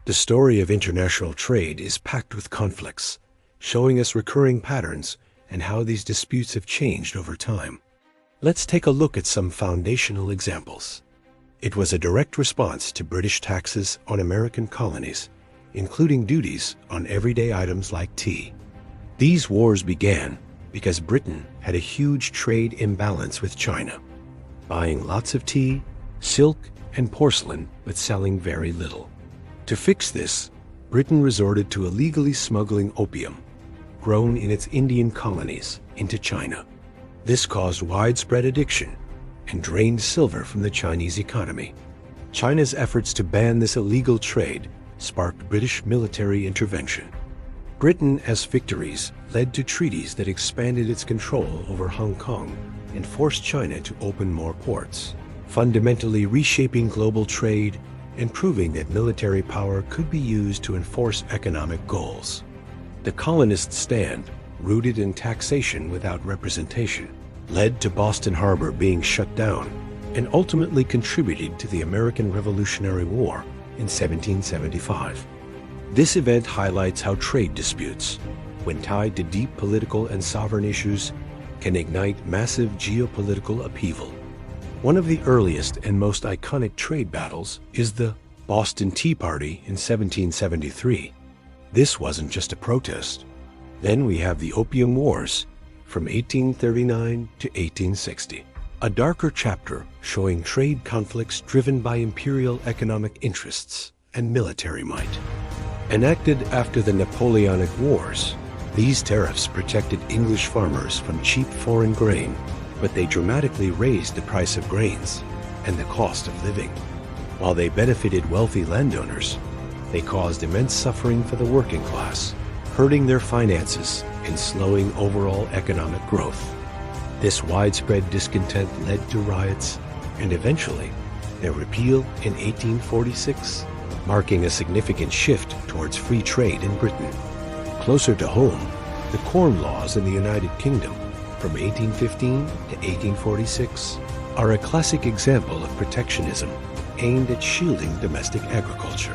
The story of international trade is packed with conflicts, showing us recurring patterns and how these disputes have changed over time. Let's take a look at some foundational examples. It was a direct response to British taxes on American colonies, including duties on everyday items like tea. These wars began because Britain had a huge trade imbalance with China, buying lots of tea, silk, and porcelain, but selling very little. To fix this, Britain resorted to illegally smuggling opium, grown in its Indian colonies, into China. This caused widespread addiction and drained silver from the Chinese economy. China's efforts to ban this illegal trade sparked British military intervention. Britain's victories led to treaties that expanded its control over Hong Kong and forced China to open more ports, fundamentally reshaping global trade and proving that military power could be used to enforce economic goals. The colonists' stand, rooted in taxation without representation, led to Boston Harbor being shut down and ultimately contributed to the American Revolutionary War in 1775. This event highlights how trade disputes, when tied to deep political and sovereign issues, can ignite massive geopolitical upheaval. One of the earliest and most iconic trade battles is the Boston Tea Party in 1773. This wasn't just a protest. Then we have the Opium Wars from 1839 to 1860, a darker chapter showing trade conflicts driven by imperial economic interests and military might. Enacted after the Napoleonic Wars, these tariffs protected English farmers from cheap foreign grain, but they dramatically raised the price of grains and the cost of living. While they benefited wealthy landowners, they caused immense suffering for the working class, hurting their finances and slowing overall economic growth. This widespread discontent led to riots and eventually their repeal in 1846, marking a significant shift towards free trade in Britain. Closer to home, the Corn Laws in the United Kingdom from 1815 to 1846 are a classic example of protectionism aimed at shielding domestic agriculture.